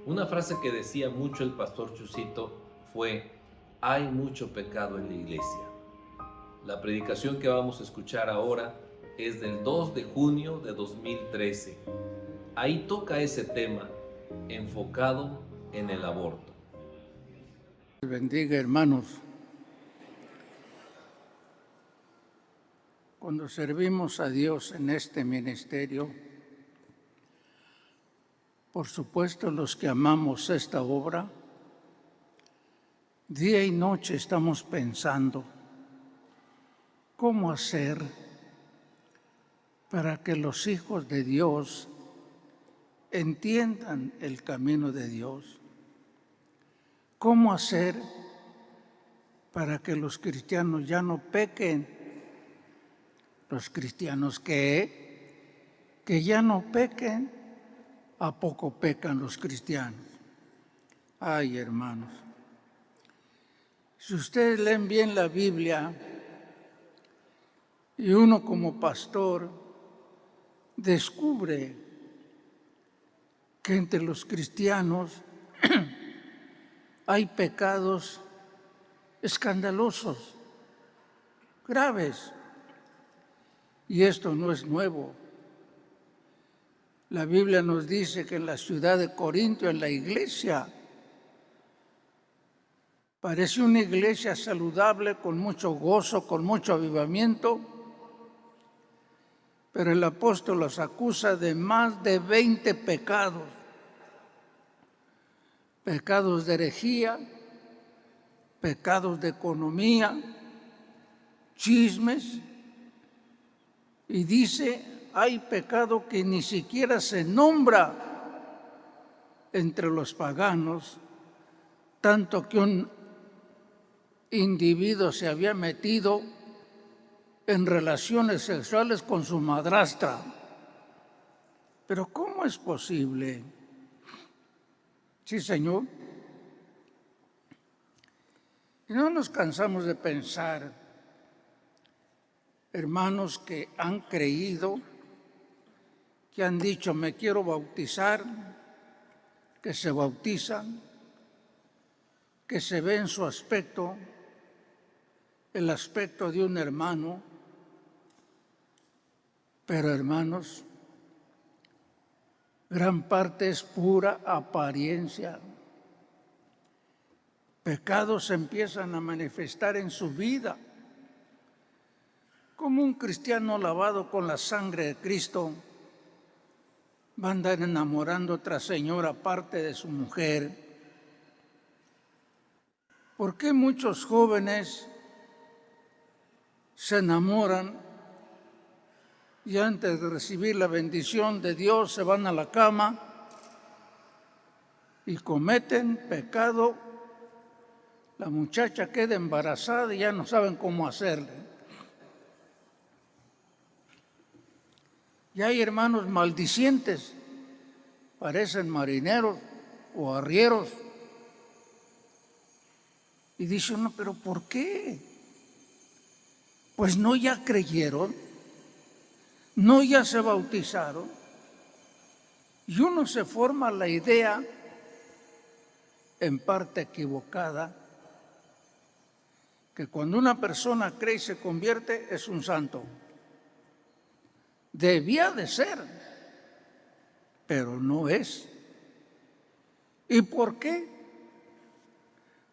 Una frase que decía mucho el pastor Chusito fue: hay mucho pecado en la iglesia. La predicación que vamos a escuchar ahora es del 2 de junio de 2013. Ahí toca ese tema, enfocado en el aborto. Bendiga, hermanos. Cuando servimos a Dios en este ministerio, por supuesto los que amamos esta obra, día y noche estamos pensando cómo hacer para que los hijos de Dios entiendan el camino de Dios. ¿Cómo hacer para que los cristianos ya no pequen? Los cristianos que ya no pequen, ¿a poco pecan los cristianos? Ay, hermanos, si ustedes leen bien la Biblia y uno como pastor descubre que entre los cristianos hay pecados escandalosos, graves, y esto no es nuevo. La Biblia nos dice que en la ciudad de Corinto, en la iglesia, parece una iglesia saludable, con mucho gozo, con mucho avivamiento, pero el apóstol los acusa de más de 20 pecados. Pecados de herejía, pecados de economía, chismes, y dice, hay pecado que ni siquiera se nombra entre los paganos, tanto que un individuo se había metido en relaciones sexuales con su madrastra. Pero ¿cómo es posible? Sí, Señor. Y no nos cansamos de pensar, hermanos que han creído, que han dicho, me quiero bautizar, que se bautizan, que se ve en su aspecto el aspecto de un hermano, pero hermanos, gran parte es pura apariencia. Pecados empiezan a manifestar en su vida. Como un cristiano lavado con la sangre de Cristo va a andar enamorando a otra señora aparte de su mujer. ¿Por qué muchos jóvenes se enamoran y antes de recibir la bendición de Dios se van a la cama y cometen pecado? La muchacha queda embarazada y ya no saben cómo hacerle. Y hay hermanos maldicientes, parecen marineros o arrieros. Y dice uno, ¿pero por qué? Pues no ya creyeron, no ya se bautizaron. Y uno se forma la idea, en parte equivocada, que cuando una persona cree y se convierte es un santo. Debía de ser, pero no es. ¿Y por qué?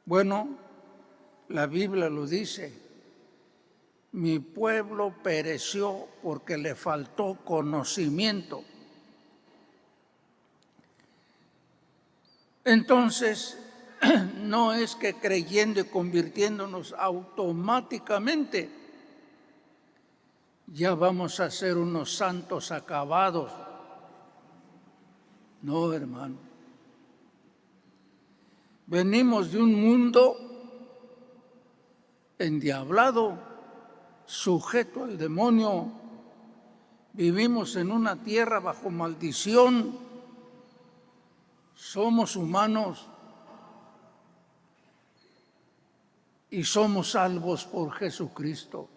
Bueno, la Biblia lo dice, mi pueblo pereció porque le faltó conocimiento. Entonces, no es que creyendo y convirtiéndonos automáticamente ya vamos a ser unos santos acabados. No, hermano. Venimos de un mundo endiablado, sujeto al demonio. Vivimos en una tierra bajo maldición. Somos humanos y somos salvos por Jesucristo.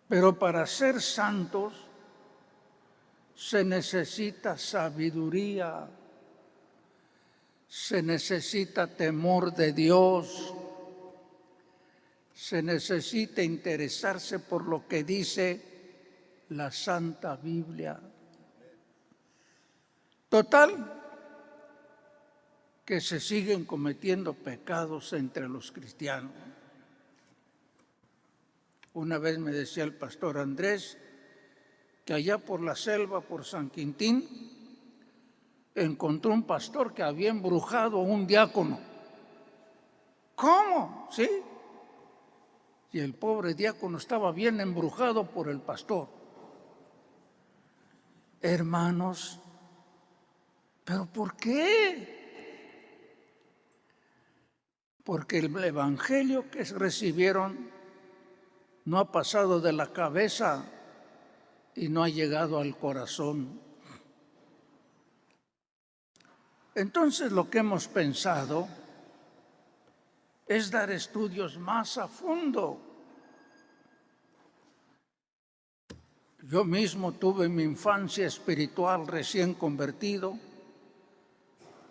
Pero para ser santos se necesita sabiduría, se necesita temor de Dios, se necesita interesarse por lo que dice la Santa Biblia. Total, que se siguen cometiendo pecados entre los cristianos. Una vez me decía el pastor Andrés que allá por la selva, por San Quintín, encontró un pastor que había embrujado a un diácono. ¿Cómo? ¿Sí? Y el pobre diácono estaba bien embrujado por el pastor. Hermanos, ¿pero por qué? Porque el evangelio que recibieron no ha pasado de la cabeza y no ha llegado al corazón. Entonces lo que hemos pensado es dar estudios más a fondo. Yo mismo tuve mi infancia espiritual recién convertido,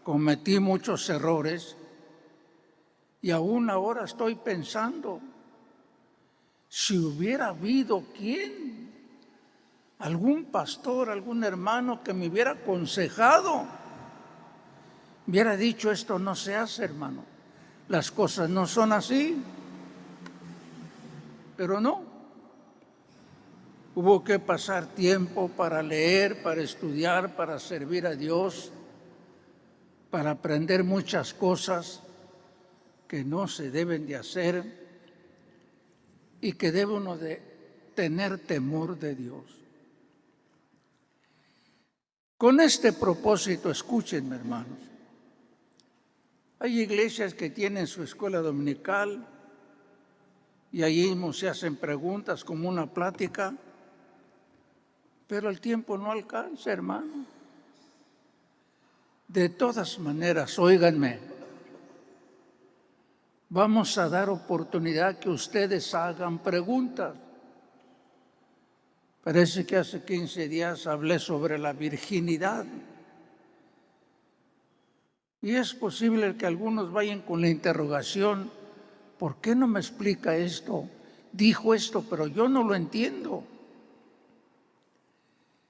cometí muchos errores y aún ahora estoy pensando, si hubiera habido algún pastor, algún hermano que me hubiera aconsejado, hubiera dicho: esto no se hace, hermano, las cosas no son así. Pero no, hubo que pasar tiempo para leer, para estudiar, para servir a Dios, para aprender muchas cosas que no se deben de hacer y que debe uno de tener temor de Dios. Con este propósito, escúchenme, hermanos. Hay iglesias que tienen su escuela dominical y allí mismo se hacen preguntas como una plática, pero el tiempo no alcanza, hermano. De todas maneras, óiganme, vamos a dar oportunidad que ustedes hagan preguntas. Parece que hace 15 días hablé sobre la virginidad. Y es posible que algunos vayan con la interrogación: ¿por qué no me explica esto? Dijo esto, pero yo no lo entiendo.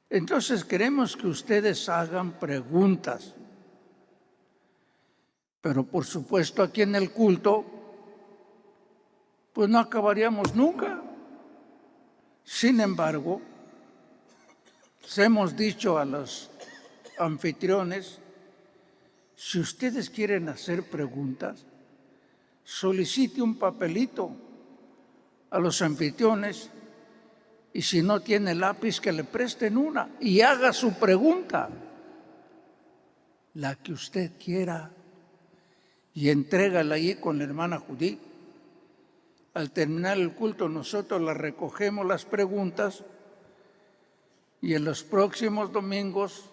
Entonces queremos que ustedes hagan preguntas. Pero por supuesto aquí en el culto, pues no acabaríamos nunca. Sin embargo, les hemos dicho a los anfitriones: si ustedes quieren hacer preguntas, solicite un papelito a los anfitriones y si no tiene lápiz, que le presten una y haga su pregunta, la que usted quiera, y entrégala ahí con la hermana Judith. Al terminar el culto, nosotros las recogemos las preguntas y en los próximos domingos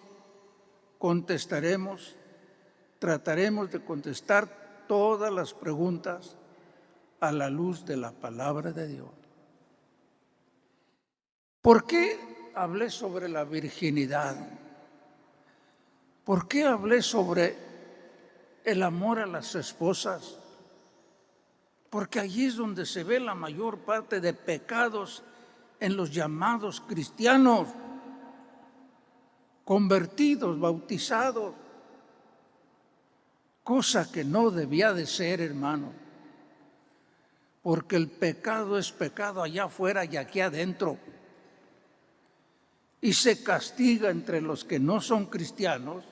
trataremos de contestar todas las preguntas a la luz de la palabra de Dios. ¿Por qué hablé sobre la virginidad? ¿Por qué hablé sobre el amor a las esposas? Porque allí es donde se ve la mayor parte de pecados en los llamados cristianos, convertidos, bautizados, cosa que no debía de ser, hermano, porque el pecado es pecado allá afuera y aquí adentro, y se castiga entre los que no son cristianos,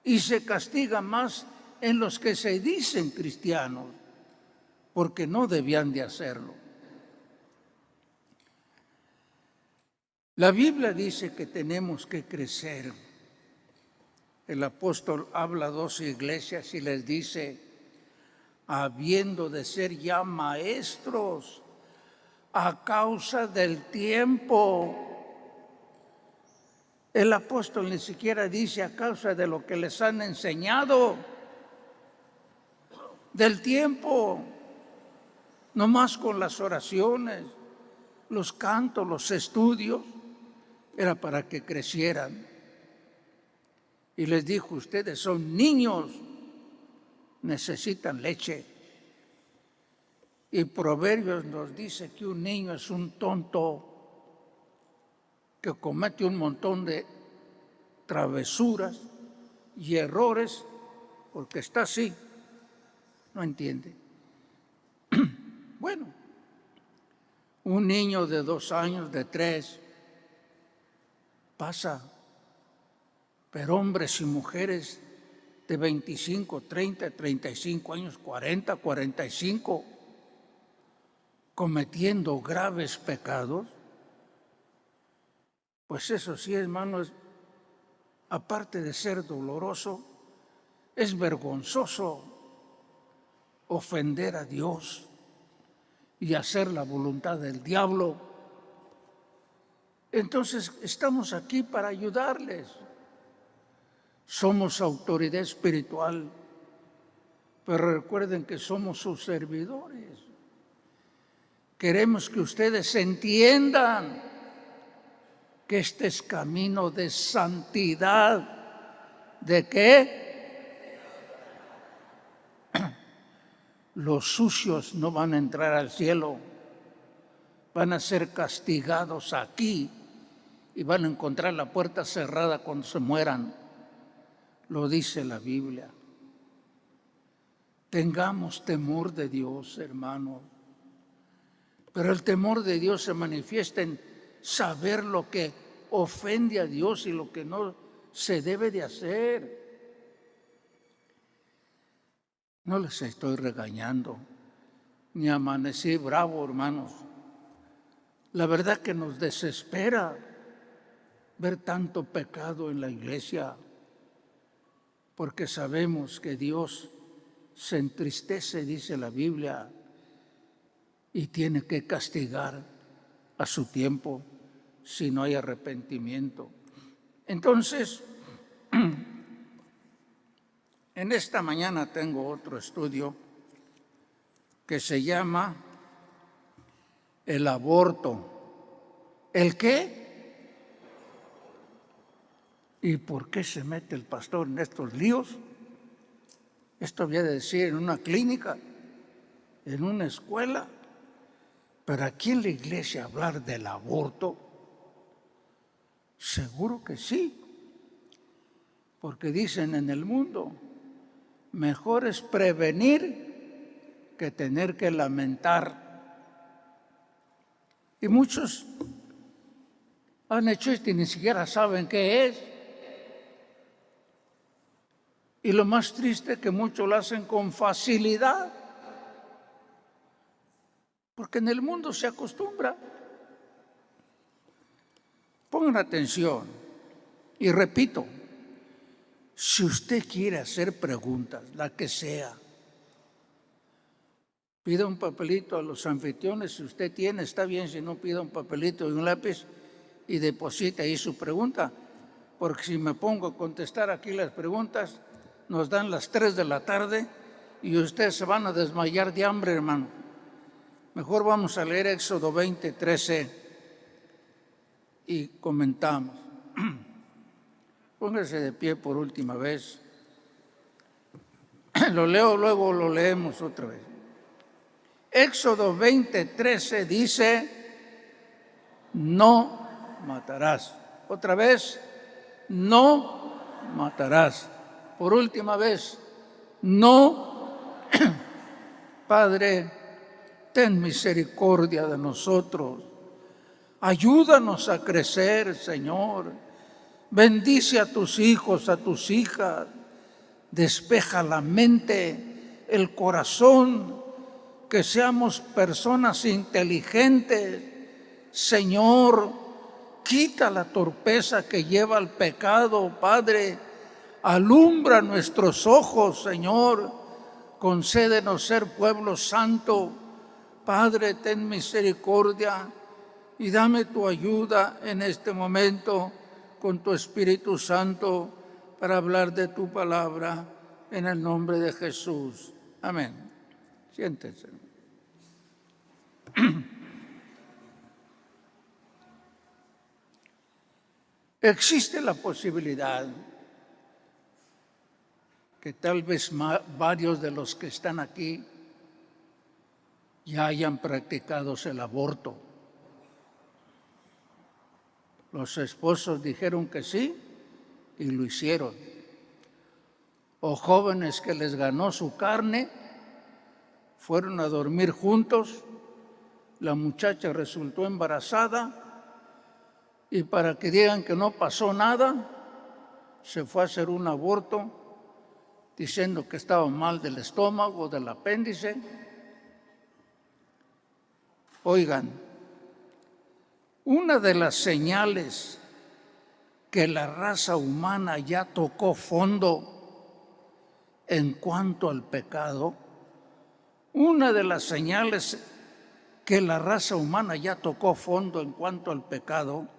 y se castiga más en los que se dicen cristianos, porque no debían de hacerlo. La Biblia dice que tenemos que crecer. El apóstol habla a 12 iglesias y les dice: habiendo de ser ya maestros a causa del tiempo. El apóstol ni siquiera dice a causa de lo que les han enseñado, del tiempo, nomás con las oraciones, los cantos, los estudios, era para que crecieran. Y les dijo, ustedes son niños, necesitan leche. Y Proverbios nos dice que un niño es un tonto que comete un montón de travesuras y errores porque está así, no entiende. Bueno, un niño de 2 años, de 3, pasa, pero hombres y mujeres de 25, 30, 35 años, 40, 45, cometiendo graves pecados, pues eso sí, hermanos, aparte de ser doloroso, es vergonzoso ofender a Dios y hacer la voluntad del diablo. Entonces, estamos aquí para ayudarles. Somos autoridad espiritual, pero recuerden que somos sus servidores. Queremos que ustedes entiendan que este es camino de santidad. ¿De qué? Los sucios no van a entrar al cielo, van a ser castigados aquí y van a encontrar la puerta cerrada cuando se mueran. Lo dice la Biblia. Tengamos temor de Dios, hermano. Pero el temor de Dios se manifiesta en saber lo que ofende a Dios y lo que no se debe de hacer. No les estoy regañando, ni amanecí bravo, hermanos. La verdad que nos desespera ver tanto pecado en la iglesia, porque sabemos que Dios se entristece, dice la Biblia, y tiene que castigar a su tiempo si no hay arrepentimiento. Entonces, en esta mañana tengo otro estudio que se llama el aborto. ¿El qué? ¿Y por qué se mete el pastor en estos líos? Esto había de decir en una clínica, en una escuela, pero aquí en la iglesia hablar del aborto, seguro que sí, porque dicen en el mundo, mejor es prevenir que tener que lamentar. Y muchos han hecho esto y ni siquiera saben qué es. Y lo más triste es que muchos lo hacen con facilidad, porque en el mundo se acostumbra. Pongan atención y repito, si usted quiere hacer preguntas, la que sea, pida un papelito a los anfitriones, si usted tiene, está bien, si no, pida un papelito y un lápiz y deposite ahí su pregunta, porque si me pongo a contestar aquí las preguntas, nos dan las 3 de la tarde y ustedes se van a desmayar de hambre, hermano. Mejor vamos a leer Éxodo 20, 13 y comentamos. Póngase de pie por última vez. Lo leo, luego lo leemos otra vez. Éxodo 20, 13 dice, no matarás. Otra vez, no matarás. Por última vez, no. Padre, ten misericordia de nosotros. Ayúdanos a crecer, Señor. Bendice a tus hijos, a tus hijas. Despeja la mente, el corazón, que seamos personas inteligentes. Señor, quita la torpeza que lleva al pecado, Padre. Alumbra nuestros ojos, Señor. Concédenos ser pueblo santo. Padre, ten misericordia y dame tu ayuda en este momento con tu Espíritu Santo para hablar de tu palabra en el nombre de Jesús. Amén. Siéntense. Existe la posibilidad que tal vez varios de los que están aquí ya hayan practicado el aborto. Los esposos dijeron que sí y lo hicieron. O jóvenes que les ganó su carne, fueron a dormir juntos, la muchacha resultó embarazada y para que digan que no pasó nada, se fue a hacer un aborto diciendo que estaba mal del estómago, del apéndice. Oigan, una de las señales que la raza humana ya tocó fondo en cuanto al pecado, una de las señales que la raza humana ya tocó fondo en cuanto al pecado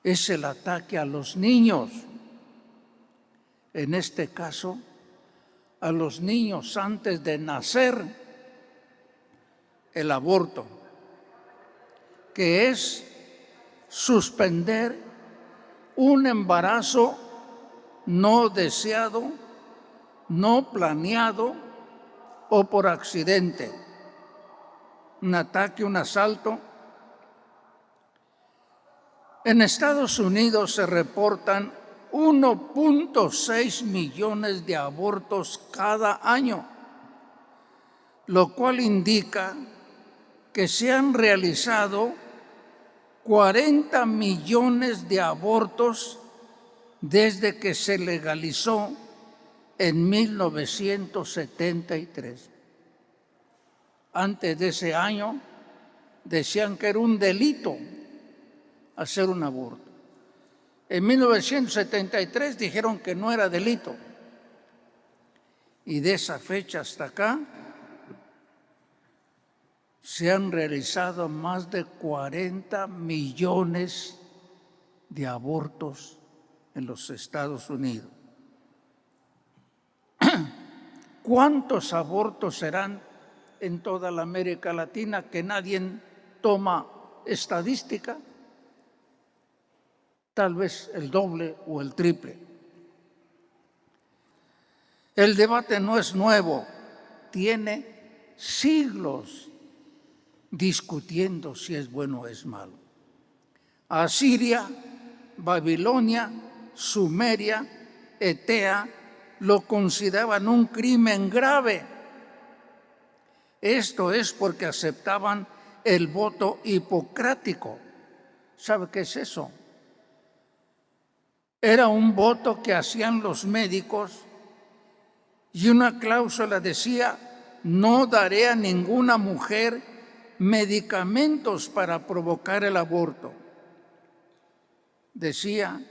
es el ataque a los niños. En este caso, a los niños antes de nacer, el aborto, que es suspender un embarazo no deseado, no planeado o por accidente. Un ataque, un asalto. En Estados Unidos se reportan 1.6 millones de abortos cada año, lo cual indica que se han realizado 40 millones de abortos desde que se legalizó en 1973. Antes de ese año decían que era un delito hacer un aborto. En 1973 dijeron que no era delito. Y de esa fecha hasta acá se han realizado más de 40 millones de abortos en los Estados Unidos. ¿Cuántos abortos serán en toda la América Latina que nadie toma estadística? Tal vez el doble o el triple. El debate no es nuevo, tiene siglos discutiendo si es bueno o es malo. Asiria, Babilonia, Sumeria, Etea lo consideraban un crimen grave. Esto es porque aceptaban el voto hipocrático. ¿Sabe qué es eso? Era un voto que hacían los médicos y una cláusula decía: no daré a ninguna mujer medicamentos para provocar el aborto. Decía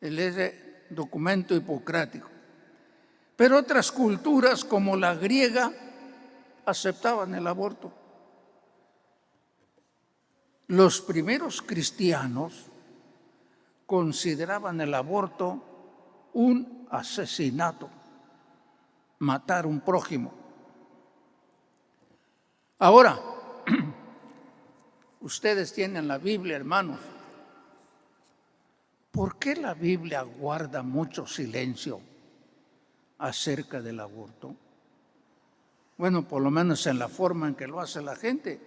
ese documento hipocrático. Pero otras culturas como la griega aceptaban el aborto. Los primeros cristianos consideraban el aborto un asesinato, matar a un prójimo. Ahora, ustedes tienen la Biblia, hermanos. ¿Por qué la Biblia guarda mucho silencio acerca del aborto? Bueno, por lo menos en la forma en que lo hace la gente.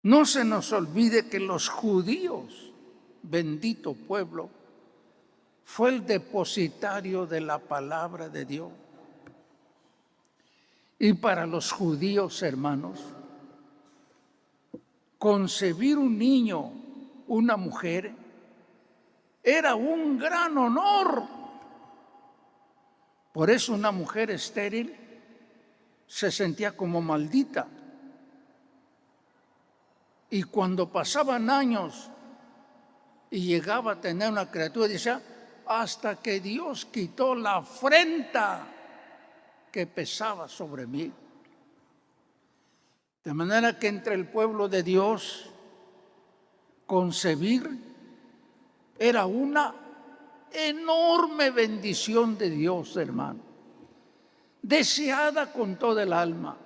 No se nos olvide que los judíos, bendito pueblo, fue el depositario de la palabra de Dios. Y para los judíos, hermanos, concebir un niño, una mujer, era un gran honor. Por eso una mujer estéril se sentía como maldita. Y cuando pasaban años y llegaba a tener una criatura, decía: hasta que Dios quitó la afrenta que pesaba sobre mí. De manera que entre el pueblo de Dios, concebir era una enorme bendición de Dios, hermano, deseada con toda el alma.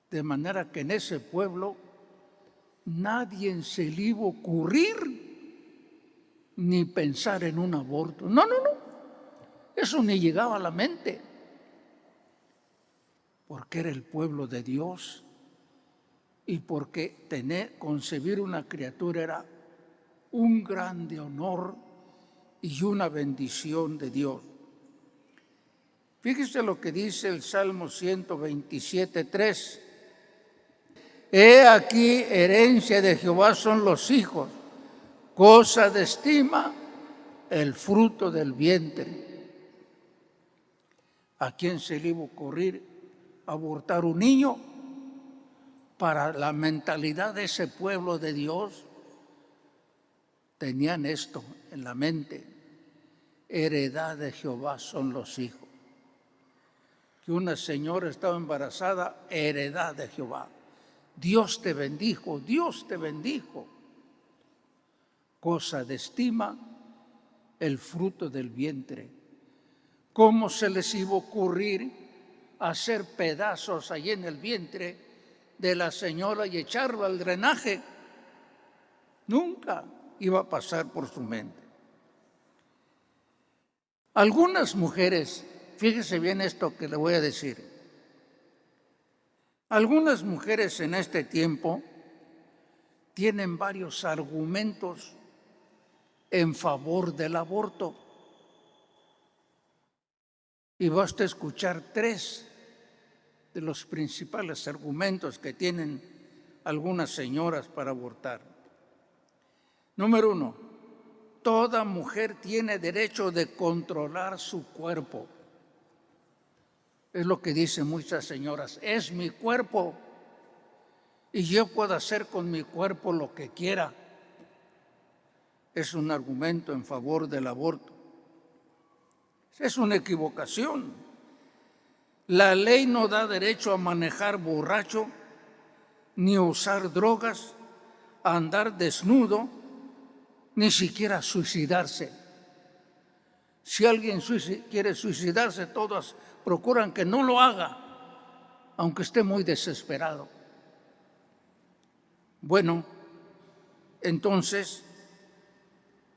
De manera que en ese pueblo nadie se le iba a ocurrir ni pensar en un aborto. No. Eso ni llegaba a la mente. Porque era el pueblo de Dios y porque concebir una criatura era un grande honor y una bendición de Dios. Fíjese lo que dice el Salmo 127:3. He aquí, herencia de Jehová son los hijos, cosa de estima el fruto del vientre. ¿A quién se le iba a ocurrir abortar un niño? Para la mentalidad de ese pueblo de Dios, tenían esto en la mente: heredad de Jehová son los hijos. Que una señora estaba embarazada, heredad de Jehová. Dios te bendijo, Dios te bendijo. Cosa de estima el fruto del vientre. ¿Cómo se les iba a ocurrir hacer pedazos allí en el vientre de la señora y echarlo al drenaje? Nunca iba a pasar por su mente. Algunas mujeres, fíjese bien esto que le voy a decir, algunas mujeres en este tiempo tienen varios argumentos en favor del aborto. Y basta escuchar 3 de los principales argumentos que tienen algunas señoras para abortar. Número 1, toda mujer tiene derecho de controlar su cuerpo. Es lo que dicen muchas señoras: es mi cuerpo y yo puedo hacer con mi cuerpo lo que quiera. Es un argumento en favor del aborto. Es una equivocación. La ley no da derecho a manejar borracho, ni a usar drogas, a andar desnudo, ni siquiera a suicidarse. Si alguien quiere suicidarse, todas procuran que no lo haga, aunque esté muy desesperado. Bueno, entonces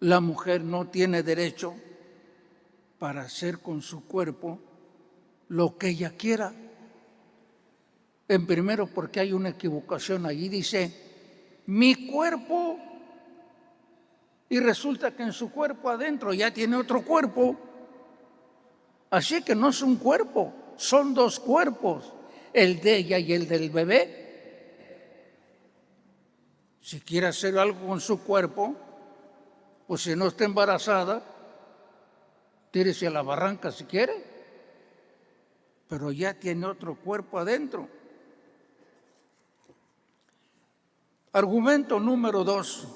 la mujer no tiene derecho para hacer con su cuerpo lo que ella quiera. En primero, porque hay una equivocación allí, dice mi cuerpo, y resulta que en su cuerpo adentro ya tiene otro cuerpo. Así que no es un cuerpo, son 2 cuerpos, el de ella y el del bebé. Si quiere hacer algo con su cuerpo, pues si no está embarazada, tírese a la barranca si quiere, pero ya tiene otro cuerpo adentro. Argumento número 2.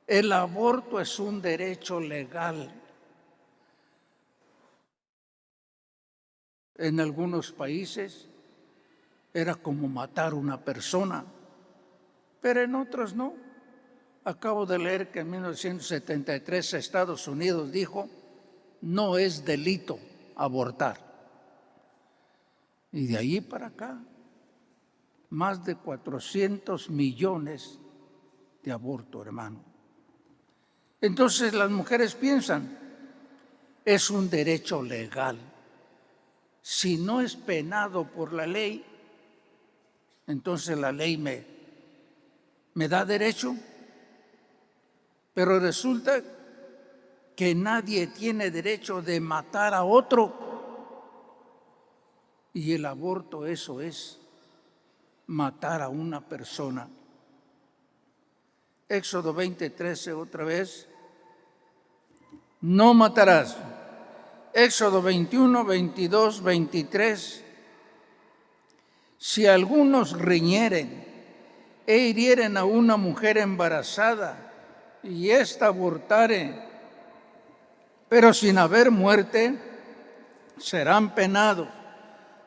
El aborto es un derecho legal. En algunos países era como matar a una persona, pero en otros no. Acabo de leer que en 1973 Estados Unidos dijo: no es delito abortar. Y de ahí para acá, más de 400 millones de abortos, hermano. Entonces las mujeres piensan, es un derecho legal. Si no es penado por la ley, entonces la ley me da derecho. Pero resulta que nadie tiene derecho de matar a otro. Y el aborto, eso es matar a una persona. Éxodo 20:13 otra vez. No matarás. Éxodo 21, 22, 23. Si algunos riñeren e hirieren a una mujer embarazada y ésta abortare, pero sin haber muerte, serán penados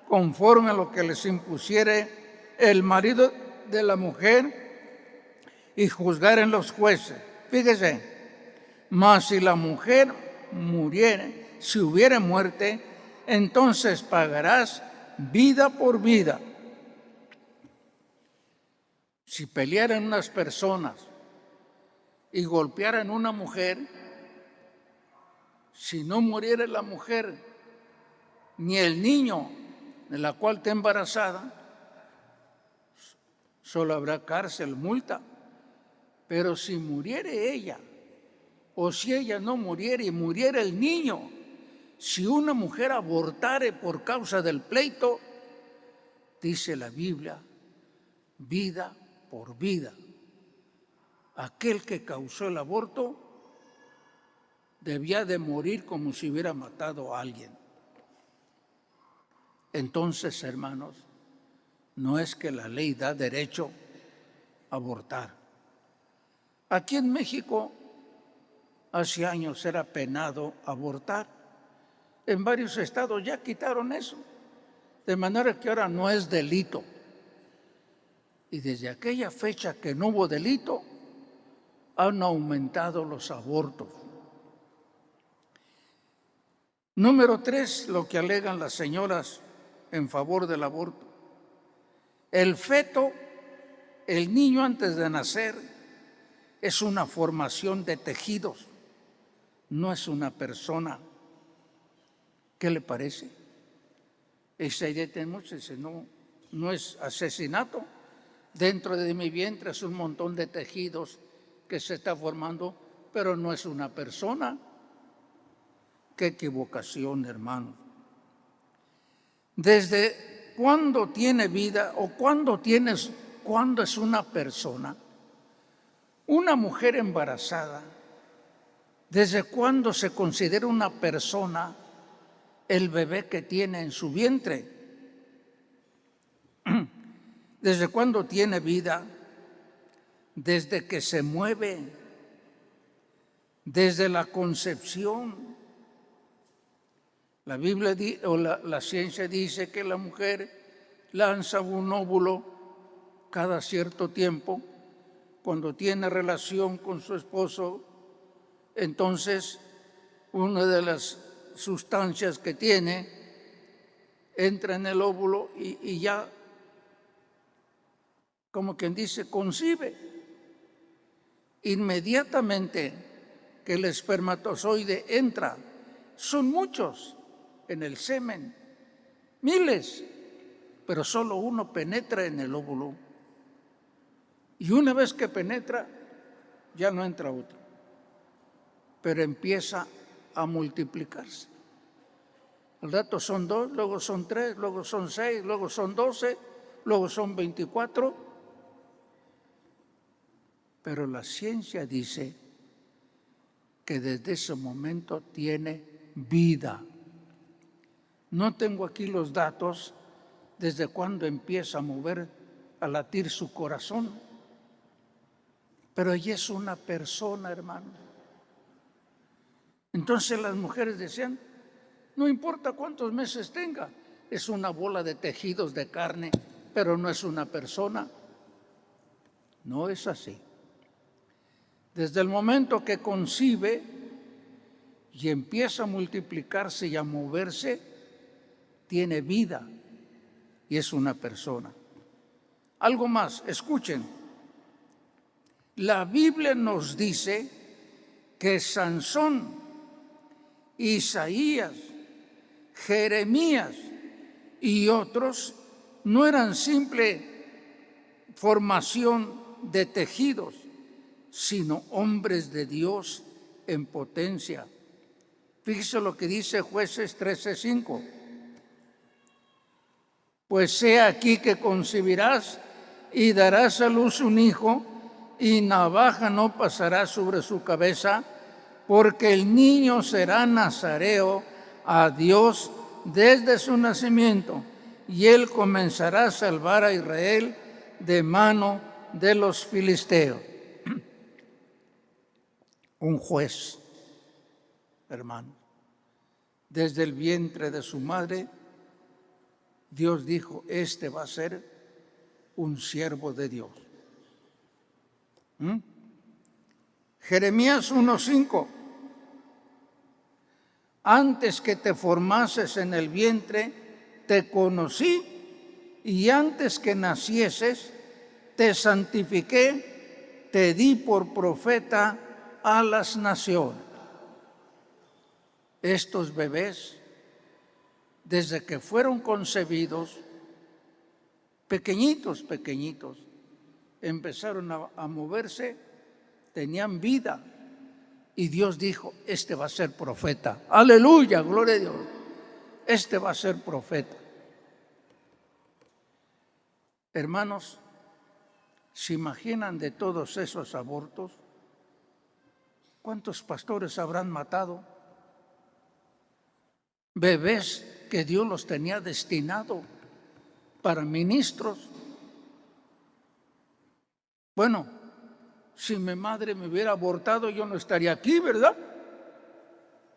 conforme a lo que les impusiere el marido de la mujer y juzgaren los jueces. Fíjese, mas si la mujer muriere, si hubiere muerte, entonces pagarás vida por vida, Si pelearan unas personas y golpearan una mujer, si no muriera la mujer ni el niño de la cual está embarazada, solo habrá cárcel, multa. Pero si muriere ella, o si ella no muriera y muriera el niño, si una mujer abortare por causa del pleito, dice la Biblia, vida por vida. Aquel que causó el aborto debía de morir como si hubiera matado a alguien. Entonces, hermanos, no es que la ley da derecho a abortar. Aquí en México, hace años era penado abortar. En varios estados ya quitaron eso, de manera que ahora no es delito. Y desde aquella fecha que no hubo delito, han aumentado los abortos. Número 3, lo que alegan las señoras en favor del aborto. El feto, el niño antes de nacer, es una formación de tejidos, no es una persona. ¿Qué le parece? Esa idea tenemos, dice, no es asesinato. Dentro de mi vientre es un montón de tejidos que se está formando, pero no es una persona. Qué equivocación, hermano. ¿Desde cuándo tiene vida o cuándo es una persona? Una mujer embarazada, ¿desde cuándo se considera una persona el bebé que tiene en su vientre? ¿Desde cuándo tiene vida? Desde que se mueve, desde la concepción. La Biblia o la ciencia dice que la mujer lanza un óvulo cada cierto tiempo. Cuando tiene relación con su esposo, entonces una de las sustancias que tiene entra en el óvulo y ya, como quien dice, concibe. Inmediatamente que el espermatozoide entra, son muchos en el semen, miles, pero solo uno penetra en el óvulo. Y una vez que penetra, ya no entra otro, pero empieza a multiplicarse. Al rato son 2, luego son 3, luego son 6, luego son 12, luego son 24. Pero la ciencia dice que desde ese momento tiene vida. No tengo aquí los datos desde cuándo empieza a latir su corazón, pero ella es una persona, hermano. Entonces las mujeres decían, no importa cuántos meses tenga, es una bola de tejidos de carne, pero no es una persona. No es así. Desde el momento que concibe y empieza a multiplicarse y a moverse, tiene vida y es una persona. Algo más, escuchen. La Biblia nos dice que Sansón, Isaías, Jeremías y otros no eran simple formación de tejidos, sino hombres de Dios en potencia. Fíjese lo que dice Jueces 13:5. Pues he aquí que concebirás y darás a luz un hijo, y navaja no pasará sobre su cabeza, porque el niño será nazareo a Dios desde su nacimiento, y él comenzará a salvar a Israel de mano de los filisteos. Un juez, hermano, desde el vientre de su madre, Dios dijo, este va a ser un siervo de Dios. Jeremías 1:5. Antes que te formases en el vientre, te conocí, y antes que nacieses, te santifiqué, te di por profeta a las naciones. Estos bebés, desde que fueron concebidos, pequeñitos, empezaron a moverse, tenían vida. Y Dios dijo, este va a ser profeta. Aleluya, gloria a Dios. Este va a ser profeta. Hermanos, ¿se imaginan de todos esos abortos? ¿Cuántos pastores habrán matado? Bebés que Dios los tenía destinado para ministros. Bueno, si mi madre me hubiera abortado, yo no estaría aquí, ¿verdad?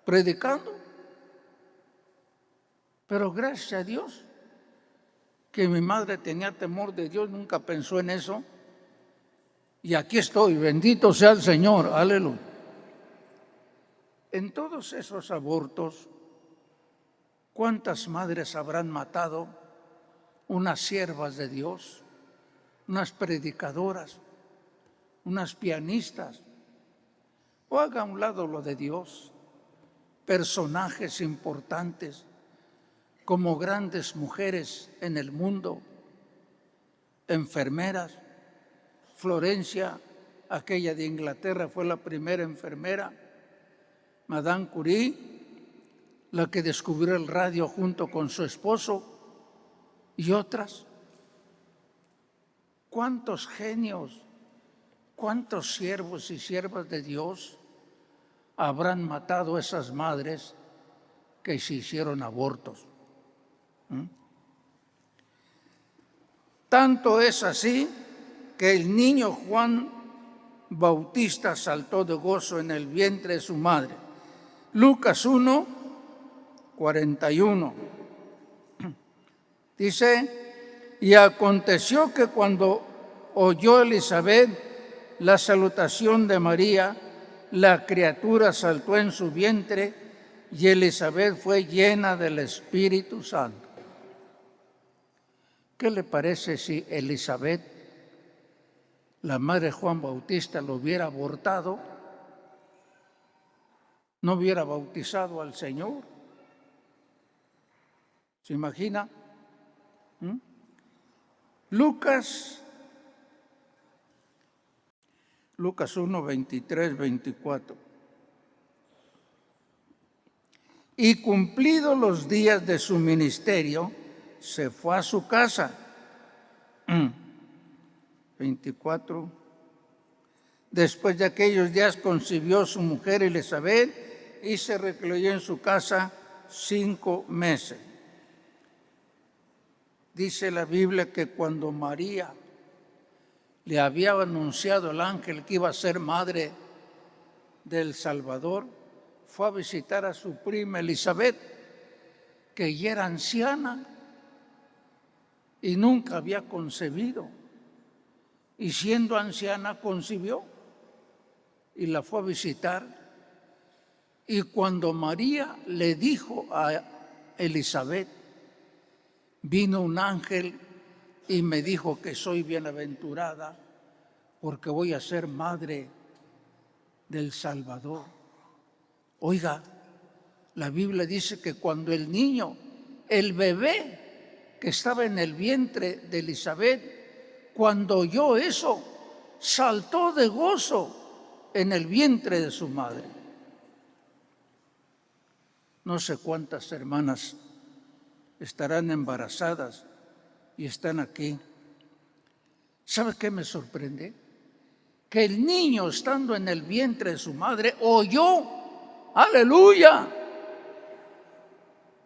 Predicando. Pero gracias a Dios, que mi madre tenía temor de Dios, nunca pensó en eso. Y aquí estoy, bendito sea el Señor, aleluya. En todos esos abortos, ¿cuántas madres habrán matado? Unas siervas de Dios, unas predicadoras, unas pianistas. O haga a un lado lo de Dios, personajes importantes como grandes mujeres en el mundo, enfermeras. Florencia, aquella de Inglaterra, fue la primera enfermera. Madame Curie, la que descubrió el radio junto con su esposo, y otras. ¿Cuántos genios, cuántos siervos y siervas de Dios habrán matado esas madres que se hicieron abortos? Tanto es así que el niño Juan Bautista saltó de gozo en el vientre de su madre. Lucas 1, 41. Dice, y aconteció que cuando oyó Elizabeth la salutación de María, la criatura saltó en su vientre y Elizabeth fue llena del Espíritu Santo. ¿Qué le parece si Elizabeth, la madre de Juan Bautista, lo hubiera abortado? ¿No hubiera bautizado al Señor? ¿Se imagina? Lucas 1, 23, 24. Y cumplidos los días de su ministerio, se fue a su casa. 24. Después de aquellos días concibió su mujer Elizabeth y se recluyó en su casa 5 meses. Dice la Biblia que cuando María le había anunciado el ángel que iba a ser madre del Salvador, fue a visitar a su prima Elizabeth, que ya era anciana y nunca había concebido. Y siendo anciana concibió y la fue a visitar. Y cuando María le dijo a Elizabeth, vino un ángel y me dijo que soy bienaventurada porque voy a ser madre del Salvador. Oiga, la Biblia dice que cuando el niño, el bebé que estaba en el vientre de Elizabeth, cuando oyó eso, saltó de gozo en el vientre de su madre. No sé cuántas hermanas estarán embarazadas y están aquí. ¿Sabe qué me sorprende? Que el niño, estando en el vientre de su madre, oyó, aleluya.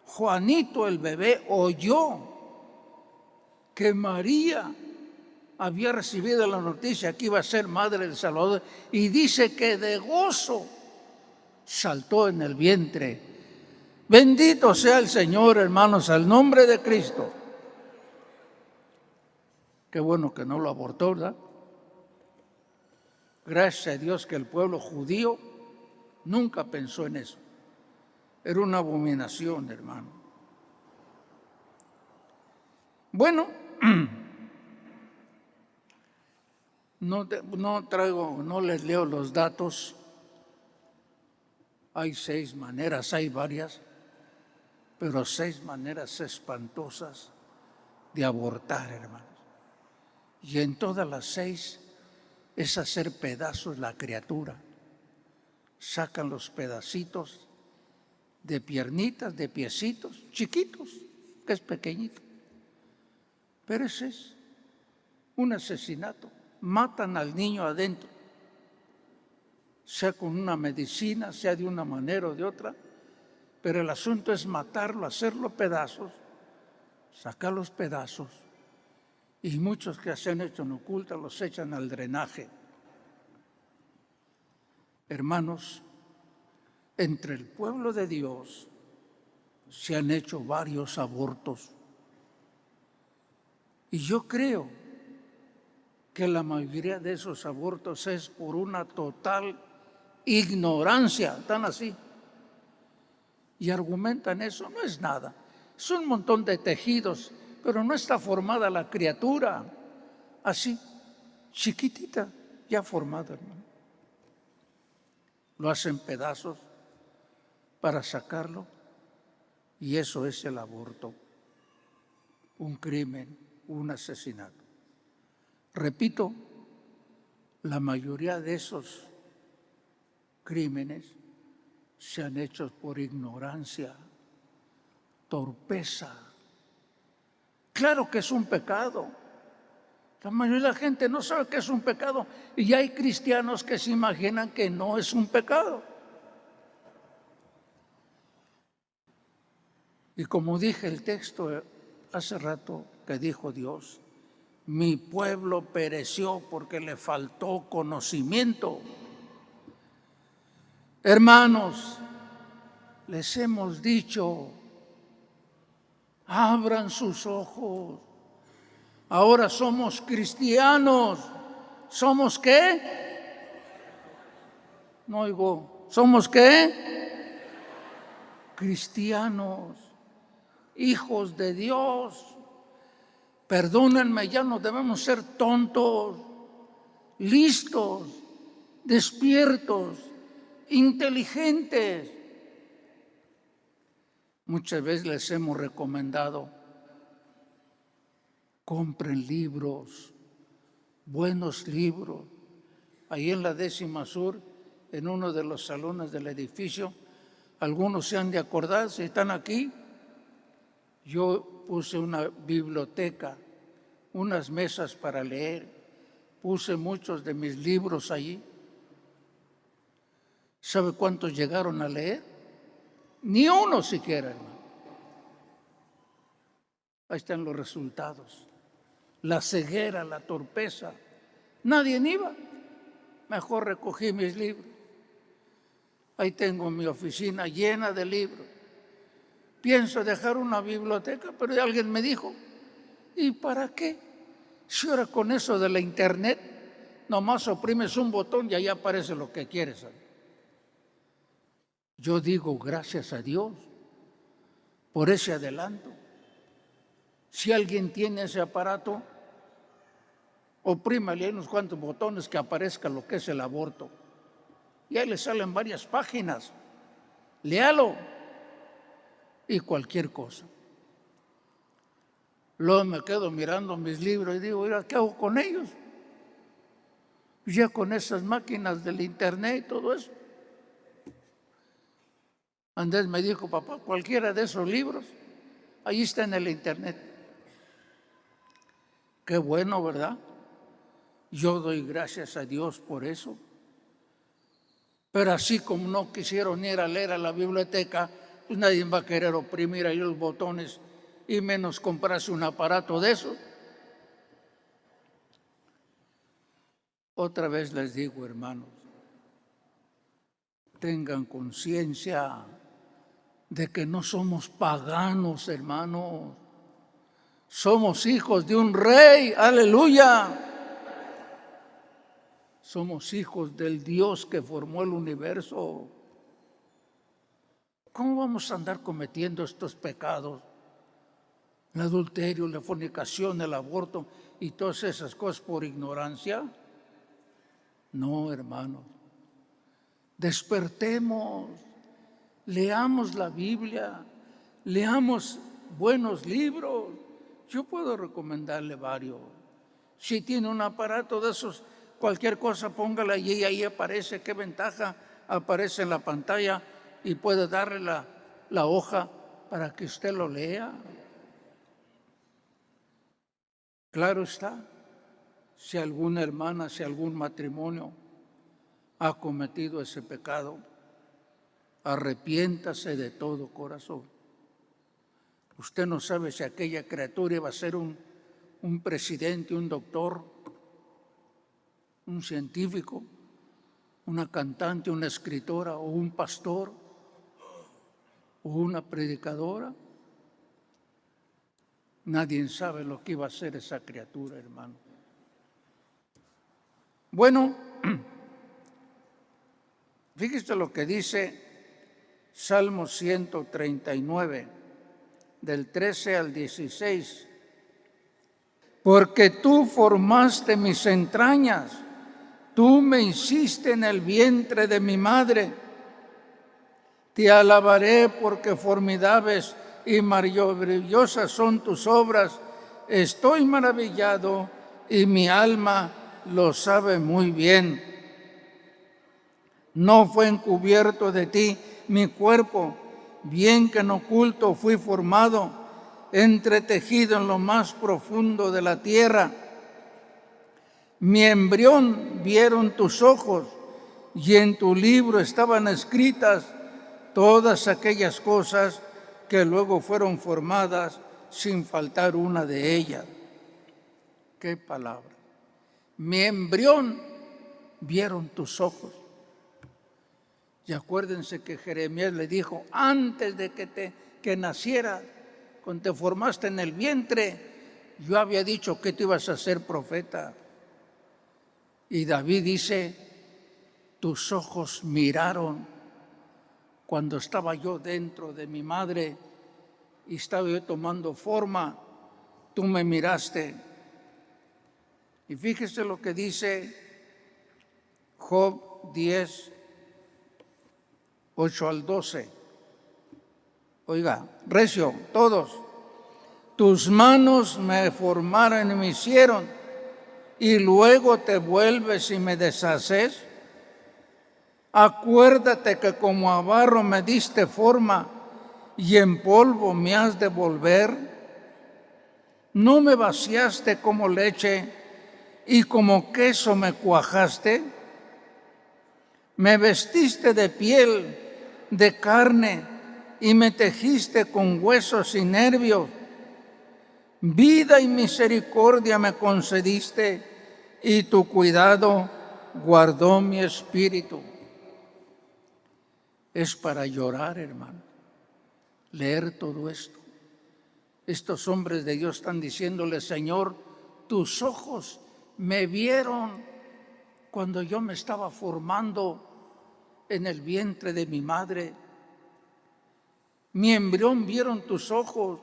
Juanito, el bebé, oyó que María había recibido la noticia que iba a ser madre del Salvador, y dice que de gozo saltó en el vientre. Bendito sea el Señor, hermanos, al nombre de Cristo. Qué bueno que no lo abortó, ¿verdad? Gracias a Dios que el pueblo judío nunca pensó en eso. Era una abominación, hermano. Bueno, No les leo los datos. Hay 6 maneras, hay varias, pero 6 maneras espantosas de abortar, hermanos. Y en todas las 6 es hacer pedazos la criatura. Sacan los pedacitos de piernitas, de piecitos, chiquitos, que es pequeñito. Pero ese es un asesinato. Matan al niño adentro, sea con una medicina, sea de una manera o de otra, pero el asunto es matarlo, hacerlo pedazos, sacar los pedazos, y muchos que se han hecho en oculta los echan al drenaje. Hermanos, entre el pueblo de Dios se han hecho varios abortos, y yo creo que la mayoría de esos abortos es por una total ignorancia, están así, y argumentan eso, no es nada, es un montón de tejidos, pero no está formada la criatura, así, chiquitita, ya formada, hermano. Lo hacen pedazos para sacarlo, y eso es el aborto, un crimen, un asesinato. Repito, la mayoría de esos crímenes se han hecho por ignorancia, torpeza. Claro que es un pecado. La mayoría de la gente no sabe que es un pecado y hay cristianos que se imaginan que no es un pecado. Y como dije el texto hace rato que dijo Dios, mi pueblo pereció porque le faltó conocimiento. Hermanos, les hemos dicho, abran sus ojos. Ahora somos cristianos. ¿Somos qué? No oigo. ¿Somos qué? Cristianos, hijos de Dios. Perdónenme, ya no debemos ser tontos, listos, despiertos, inteligentes. Muchas veces les hemos recomendado, compren libros, buenos libros. Ahí en la 10ª Sur, en uno de los salones del edificio, algunos se han de acordar, si están aquí, yo puse una biblioteca, unas mesas para leer, puse muchos de mis libros allí. ¿Sabe cuántos llegaron a leer? Ni uno siquiera, hermano. Ahí están los resultados. La ceguera, la torpeza. Nadie iba. Mejor recogí mis libros. Ahí tengo mi oficina llena de libros. Pienso dejar una biblioteca, pero alguien me dijo, ¿y para qué? Si ahora con eso de la internet, nomás oprimes un botón y ahí aparece lo que quieres. Yo digo gracias a Dios por ese adelanto. Si alguien tiene ese aparato, oprímale unos cuantos botones que aparezca lo que es el aborto. Y ahí le salen varias páginas. Léalo. Y cualquier cosa. Luego me quedo mirando mis libros y digo, mira, ¿qué hago con ellos? Ya con esas máquinas del internet y todo eso. Andrés me dijo, papá, cualquiera de esos libros, ahí está en el internet. Qué bueno, ¿verdad? Yo doy gracias a Dios por eso. Pero así como no quisieron ir a leer a la biblioteca, pues nadie va a querer oprimir ahí los botones y menos comprarse un aparato de eso. Otra vez les digo, hermanos, tengan conciencia de que no somos paganos, hermanos. Somos hijos de un rey, aleluya. Somos hijos del Dios que formó el universo. ¿Cómo vamos a andar cometiendo estos pecados? El adulterio, la fornicación, el aborto y todas esas cosas por ignorancia. No, hermanos. Despertemos, leamos la Biblia, leamos buenos libros. Yo puedo recomendarle varios. Si tiene un aparato de esos, cualquier cosa póngala allí y ahí aparece. Qué ventaja, aparece en la pantalla y puede darle la hoja para que usted lo lea. Claro está, si alguna hermana, si algún matrimonio ha cometido ese pecado, arrepiéntase de todo corazón. Usted no sabe si aquella criatura iba a ser un presidente, un doctor, un científico, una cantante, una escritora o un pastor o una predicadora. Nadie sabe lo que iba a ser esa criatura, hermano. Bueno, fíjese lo que dice Salmo 139, del 13 al 16. Porque tú formaste mis entrañas, tú me hiciste en el vientre de mi madre. Te alabaré porque formidables y maravillosas son tus obras. Estoy maravillado y mi alma lo sabe muy bien. No fue encubierto de ti mi cuerpo, bien que en oculto fui formado, entretejido en lo más profundo de la tierra. Mi embrión vieron tus ojos, y en tu libro estaban escritas todas aquellas cosas que luego fueron formadas sin faltar una de ellas. ¡Qué palabra! Mi embrión vieron tus ojos. Y acuérdense que Jeremías le dijo, antes de que nacieras, cuando te formaste en el vientre, yo había dicho que tú ibas a ser profeta. Y David dice, tus ojos miraron cuando estaba yo dentro de mi madre y estaba yo tomando forma, tú me miraste. Y fíjese lo que dice Job 10, 8 al 12. Oiga, recio, todos. Tus manos me formaron y me hicieron, y luego te vuelves y me deshaces. Acuérdate que como a barro me diste forma, y en polvo me has de volver. ¿No me vaciaste como leche, y como queso me cuajaste? Me vestiste de piel, de carne, y me tejiste con huesos y nervios. Vida y misericordia me concediste, y tu cuidado guardó mi espíritu. Es para llorar, hermano, leer todo esto. Estos hombres de Dios están diciéndole, Señor, tus ojos me vieron cuando yo me estaba formando en el vientre de mi madre. Mi embrión vieron tus ojos.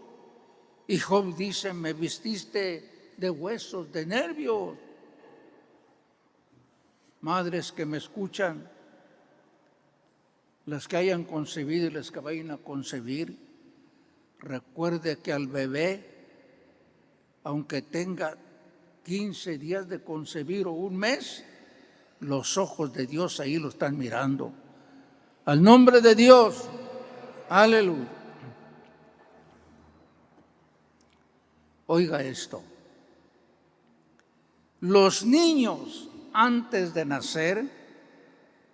Y Job dice, me vestiste de huesos, de nervios. Madres que me escuchan, las que hayan concebido y las que vayan a concebir, recuerde que al bebé, aunque tenga 15 días de concebir o un mes, los ojos de Dios ahí lo están mirando. Al nombre de Dios, aleluya. Oiga esto. Los niños antes de nacer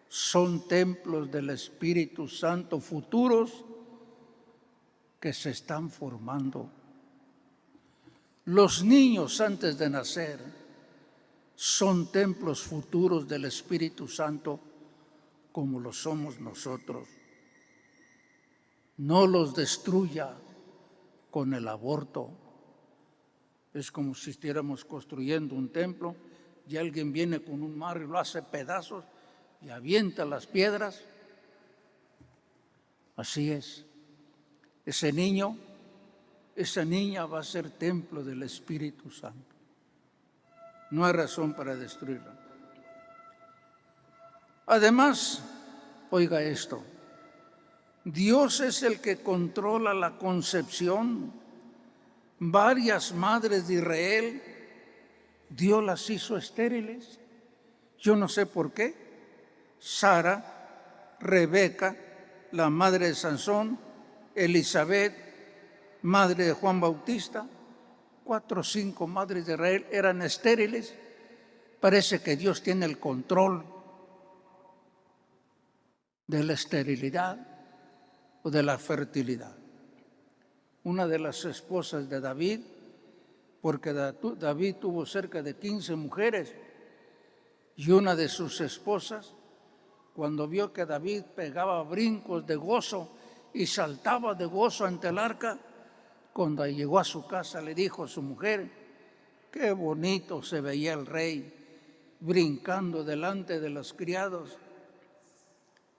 son templos del Espíritu Santo futuros que se están formando. Los niños antes de nacer son templos futuros del Espíritu Santo como lo somos nosotros. No los destruya con el aborto. Es como si estuviéramos construyendo un templo y alguien viene con un marro y lo hace pedazos y avienta las piedras. Así es. Ese niño, esa niña va a ser templo del Espíritu Santo. No hay razón para destruirla. Además, oiga esto, Dios es el que controla la concepción. Varias madres de Israel, Dios las hizo estériles. Yo no sé por qué. Sara, Rebeca, la madre de Sansón, Elizabeth, madre de Juan Bautista, 4 o 5 madres de Israel eran estériles. Parece que Dios tiene el control de la esterilidad o de la fertilidad. Una de las esposas de David, porque David tuvo cerca de 15 mujeres, y una de sus esposas, cuando vio que David pegaba brincos de gozo y saltaba de gozo ante el arca, cuando llegó a su casa le dijo a su mujer, qué bonito se veía el rey brincando delante de los criados.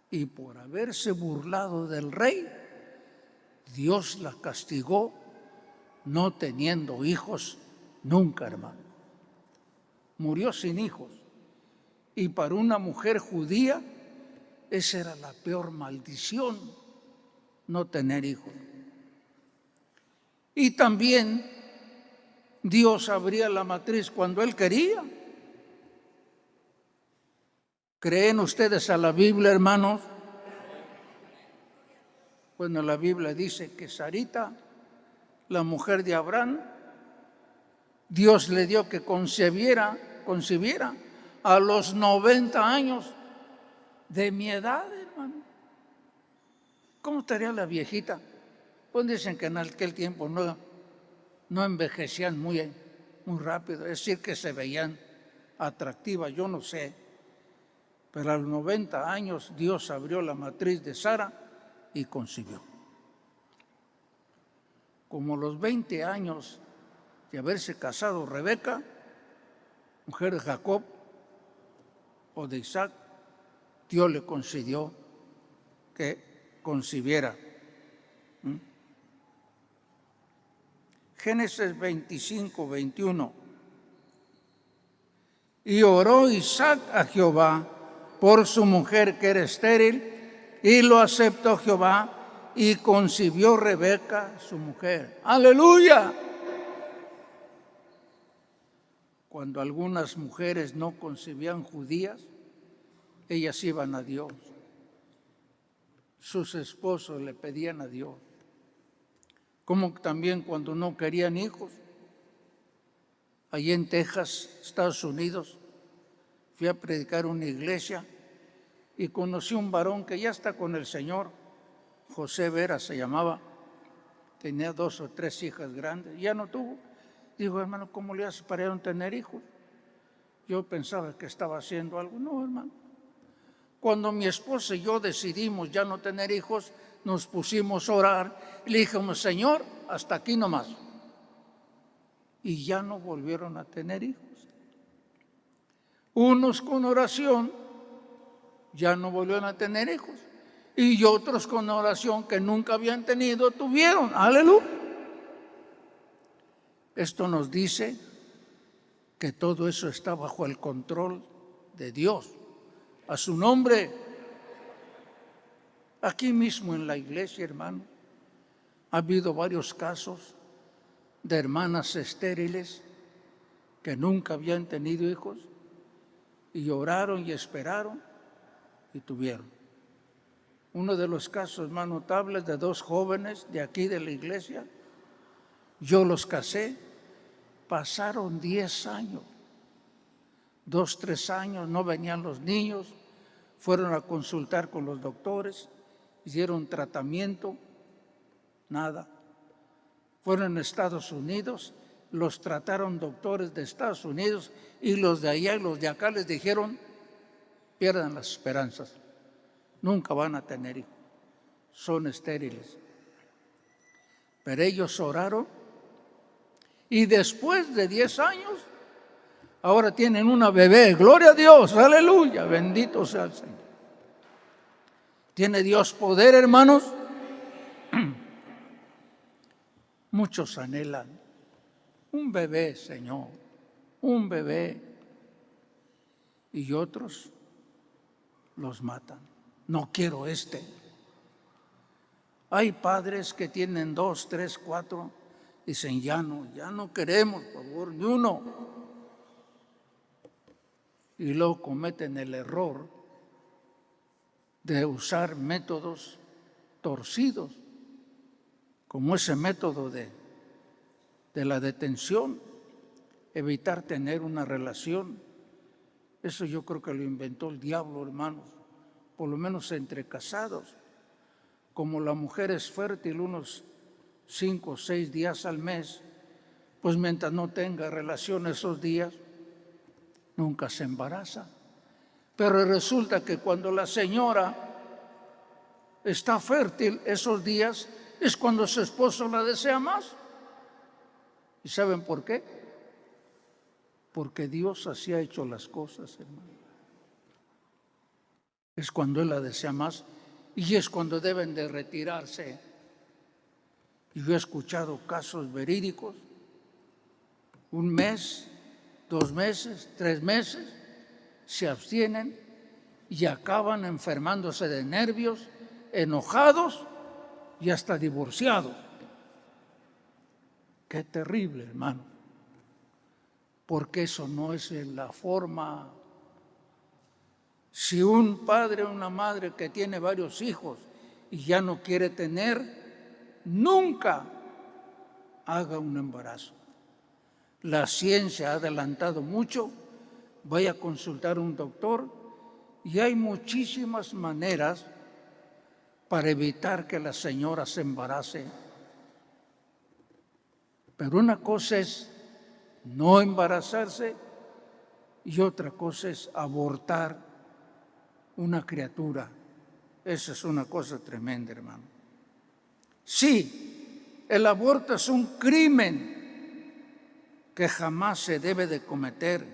Y por haberse burlado del rey, Dios la castigó no teniendo hijos nunca, hermano. Murió sin hijos. Y para una mujer judía, esa era la peor maldición, no tener hijos. Y también Dios abría la matriz cuando Él quería. ¿Creen ustedes a la Biblia, hermanos? Bueno, la Biblia dice que Sarita, la mujer de Abraham, Dios le dio que concibiera a los 90 años de mi edad, hermano. ¿Cómo estaría la viejita? Pues dicen que en aquel tiempo no envejecían muy rápido, es decir, que se veían atractivas, yo no sé. Pero a los 90 años Dios abrió la matriz de Sara y concibió. Como a los 20 años de haberse casado Rebeca, mujer de Jacob o de Isaac, Dios le concedió que concibiera. Génesis 25, 21. Y oró Isaac a Jehová por su mujer que era estéril, y lo aceptó Jehová, y concibió Rebeca, su mujer. ¡Aleluya! Cuando algunas mujeres no concebían judías, ellas iban a Dios. Sus esposos le pedían a Dios. Como también cuando no querían hijos. Allí en Texas, Estados Unidos, fui a predicar una iglesia y conocí un varón que ya está con el Señor, José Vera se llamaba, tenía 2 o 3 hijas grandes, ya no tuvo. Dijo, hermano, ¿cómo le haces para no tener hijos? Yo pensaba que estaba haciendo algo. No, hermano. Cuando mi esposa y yo decidimos ya no tener hijos, nos pusimos a orar y le dijimos, Señor, hasta aquí nomás. Y ya no volvieron a tener hijos. Unos con oración ya no volvieron a tener hijos. Y otros con oración que nunca habían tenido, tuvieron. Aleluya. Esto nos dice que todo eso está bajo el control de Dios. A su nombre. Aquí mismo en la iglesia, hermano, ha habido varios casos de hermanas estériles que nunca habían tenido hijos y oraron y esperaron y tuvieron. Uno de los casos más notables de 2 jóvenes de aquí de la iglesia, yo los casé, pasaron 10 años, 2, 3 años, no venían los niños, fueron a consultar con los doctores, hicieron tratamiento, nada. Fueron a Estados Unidos, los trataron doctores de Estados Unidos y los de allá y los de acá les dijeron, pierdan las esperanzas, nunca van a tener hijos, son estériles. Pero ellos oraron y después de 10 años, ahora tienen una bebé, gloria a Dios, aleluya, bendito sea el Señor. ¿Tiene Dios poder, hermanos? Muchos anhelan un bebé, Señor, un bebé. Y otros los matan. No quiero este. Hay padres que tienen 2, 3, 4, dicen ya no queremos, por favor, ni uno. Y luego cometen el error de usar métodos torcidos, como ese método de la detención, evitar tener una relación. Eso yo creo que lo inventó el diablo, hermanos, por lo menos entre casados. Como la mujer es fértil unos 5 o 6 días al mes, pues mientras no tenga relación esos días, nunca se embaraza. Pero resulta que cuando la señora está fértil esos días, es cuando su esposo la desea más. ¿Y saben por qué? Porque Dios así ha hecho las cosas, hermano. Es cuando Él la desea más y es cuando deben de retirarse. Yo he escuchado casos verídicos, 1 mes, 2 meses, 3 meses, se abstienen y acaban enfermándose de nervios, enojados y hasta divorciados. Qué terrible, hermano, porque eso no es la forma. Si un padre o una madre que tiene varios hijos y ya no quiere tener, nunca haga un embarazo. La ciencia ha adelantado mucho, vaya a consultar a un doctor y hay muchísimas maneras para evitar que la señora se embarace. Pero una cosa es no embarazarse y otra cosa es abortar una criatura. Esa es una cosa tremenda, hermano. Sí, el aborto es un crimen que jamás se debe de cometer.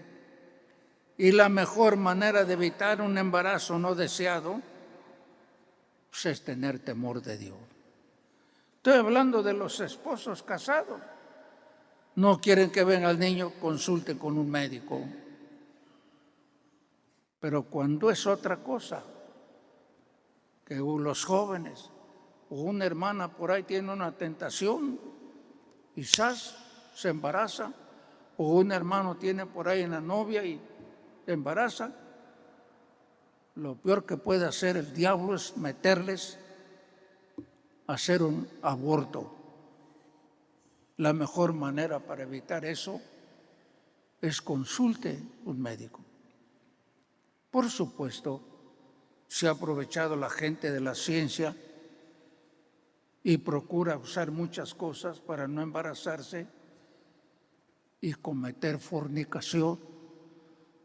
Y la mejor manera de evitar un embarazo no deseado pues, es tener temor de Dios. Estoy hablando de los esposos casados. No quieren que venga el niño, consulten con un médico. Pero cuando es otra cosa, que los jóvenes o una hermana por ahí tiene una tentación, quizás se embaraza, o un hermano tiene por ahí una novia y se embaraza, lo peor que puede hacer el diablo es meterles a hacer un aborto. La mejor manera para evitar eso es consulte un médico. Por supuesto, se ha aprovechado la gente de la ciencia y procura usar muchas cosas para no embarazarse y cometer fornicación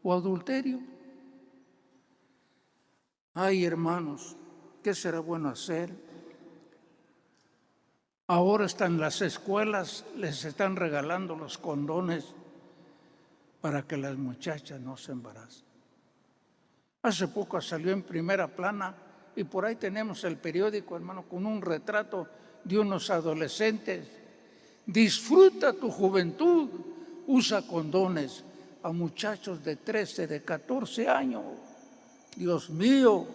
o adulterio. Ay, hermanos, ¿qué será bueno hacer? Ahora están las escuelas, les están regalando los condones para que las muchachas no se embaracen. Hace poco salió en primera plana y por ahí tenemos el periódico, hermano, con un retrato de unos adolescentes. Disfruta tu juventud, usa condones a muchachos de 13, de 14 años. Dios mío,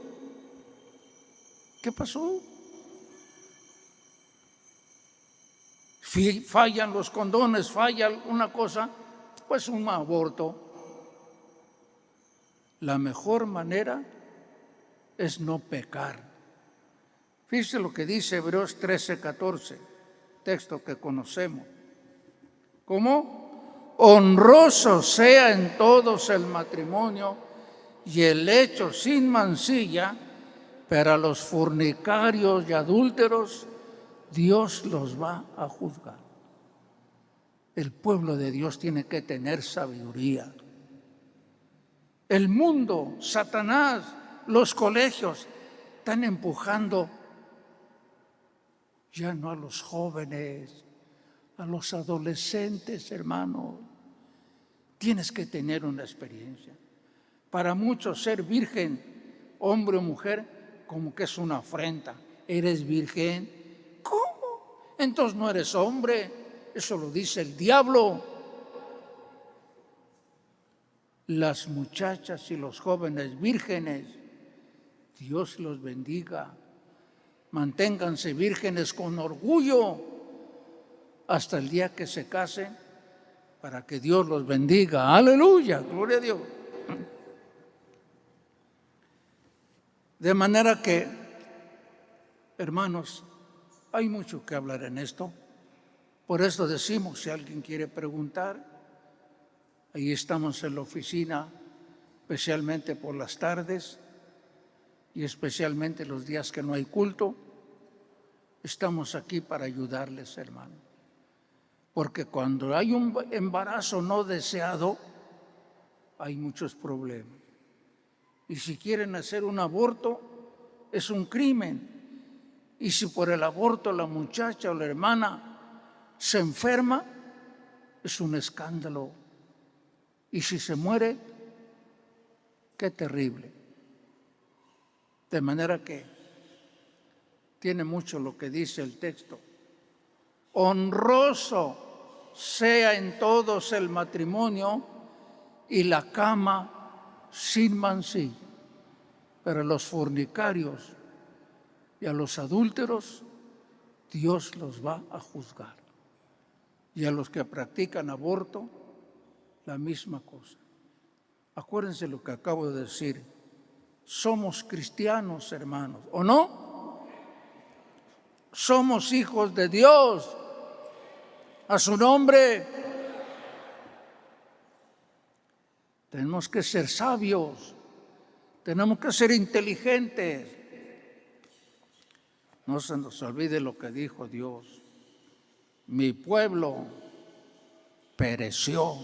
¿qué pasó? Fallan los condones, falla una cosa, pues un aborto. La mejor manera es no pecar. Fíjese lo que dice Hebreos 13:14, texto que conocemos. ¿Cómo? Honroso sea en todos el matrimonio y el hecho sin mancilla, pero a los fornicarios y adúlteros Dios los va a juzgar. El pueblo de Dios tiene que tener sabiduría. El mundo, Satanás, los colegios están empujando ya no a los jóvenes, a los adolescentes, hermano. Tienes que tener una experiencia. Para muchos ser virgen, hombre o mujer, como que es una afrenta. ¿Eres virgen? ¿Cómo? Entonces no eres hombre. Eso lo dice el diablo. Las muchachas y los jóvenes vírgenes Dios los bendiga. Manténganse vírgenes con orgullo hasta el día que se casen, para que Dios los bendiga. Aleluya, gloria a Dios. De manera que, hermanos, hay mucho que hablar en esto. Por eso decimos, si alguien quiere preguntar, ahí estamos en la oficina, especialmente por las tardes y especialmente los días que no hay culto. Estamos aquí para ayudarles, hermano. Porque cuando hay un embarazo no deseado, hay muchos problemas. Y si quieren hacer un aborto, es un crimen. Y si por el aborto la muchacha o la hermana se enferma, es un escándalo. Y si se muere, qué terrible. De manera que tiene mucho lo que dice el texto. Honroso sea en todos el matrimonio y la cama sin mancilla. Pero a los fornicarios y a los adúlteros, Dios los va a juzgar. Y a los que practican aborto, la misma cosa. Acuérdense lo que acabo de decir. Somos cristianos, hermanos, ¿o no? Somos hijos de Dios. A su nombre. Tenemos que ser sabios. Tenemos que ser inteligentes. No se nos olvide lo que dijo Dios. Mi pueblo pereció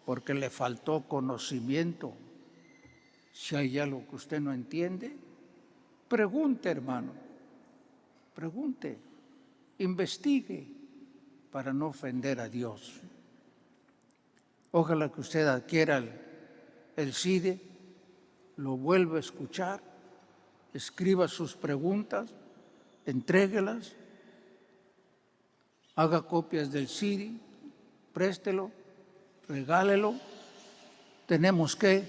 porque le faltó conocimiento. Si hay algo que usted no entiende, pregunte, hermano. Pregunte, investigue para no ofender a Dios. Ojalá que usted adquiera el CIDE, lo vuelva a escuchar, escriba sus preguntas, entréguelas, haga copias del CIDE, préstelo, regálelo. Tenemos que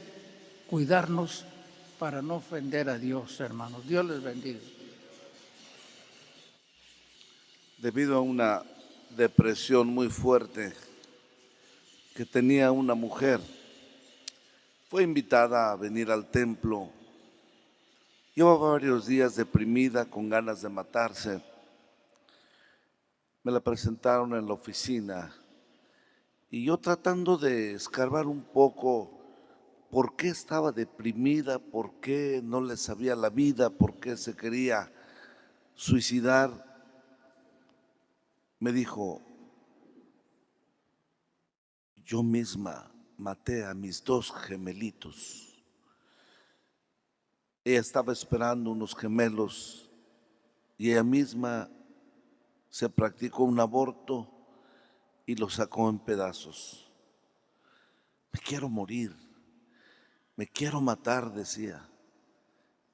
cuidarnos para no ofender a Dios, hermanos. Dios les bendiga. Debido a una depresión muy fuerte que tenía una mujer, fue invitada a venir al templo. Llevaba varios días deprimida, con ganas de matarse. Me la presentaron en la oficina y yo, tratando de escarbar un poco por qué estaba deprimida, por qué no le sabía la vida, por qué se quería suicidar, me dijo: yo misma maté a mis 2 gemelitos. Ella estaba esperando unos gemelos y ella misma se practicó un aborto y lo sacó en pedazos. Me quiero morir, me quiero matar, decía.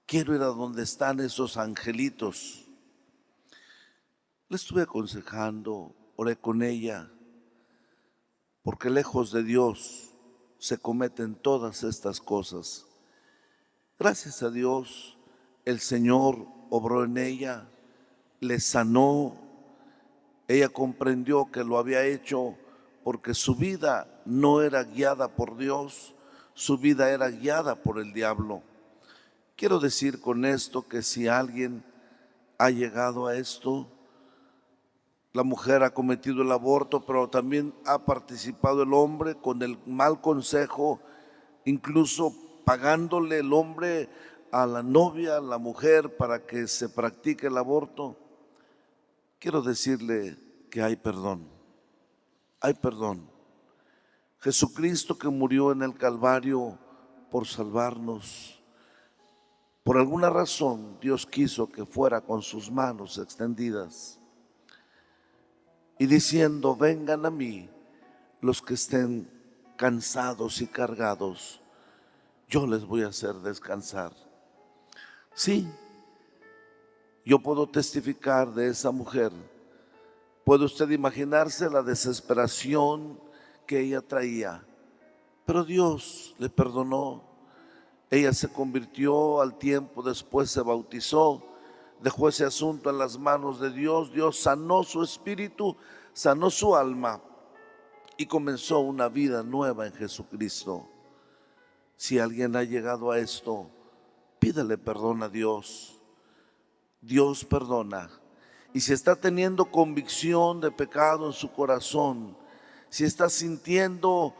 Quiero ir a donde están esos angelitos. Le estuve aconsejando, oré con ella, porque lejos de Dios se cometen todas estas cosas. Gracias a Dios, el Señor obró en ella, le sanó. Ella comprendió que lo había hecho porque su vida no era guiada por Dios, su vida era guiada por el diablo. Quiero decir con esto que si alguien ha llegado a esto, la mujer ha cometido el aborto, pero también ha participado el hombre con el mal consejo, incluso pagándole el hombre a la novia, a la mujer, para que se practique el aborto. Quiero decirle que hay perdón, hay perdón. Jesucristo, que murió en el Calvario por salvarnos, por alguna razón Dios quiso que fuera con sus manos extendidas y diciendo: vengan a mí los que estén cansados y cargados, yo les voy a hacer descansar. Sí, yo puedo testificar de esa mujer. Puede usted imaginarse la desesperación que ella traía, pero Dios le perdonó Ella se convirtió al tiempo, después se bautizó, dejó ese asunto en las manos de Dios. Dios sanó su espíritu, sanó su alma y comenzó una vida nueva en Jesucristo. Si alguien ha llegado a esto, pídale perdón a Dios. Dios perdona. Y si está teniendo convicción de pecado en su corazón, si está sintiendo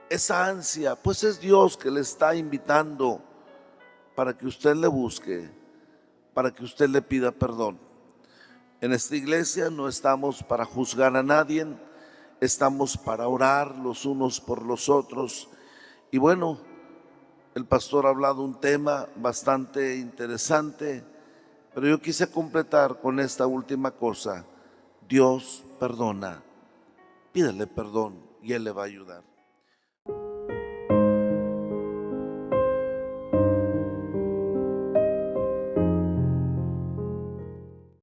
esa ansia, pues es Dios que le está invitando para que usted le busque, para que usted le pida perdón. En esta iglesia no estamos para juzgar a nadie, estamos para orar los unos por los otros. Y bueno, el pastor ha hablado un tema bastante interesante, pero yo quise completar con esta última cosa. Dios perdona. Pídele perdón y Él le va a ayudar.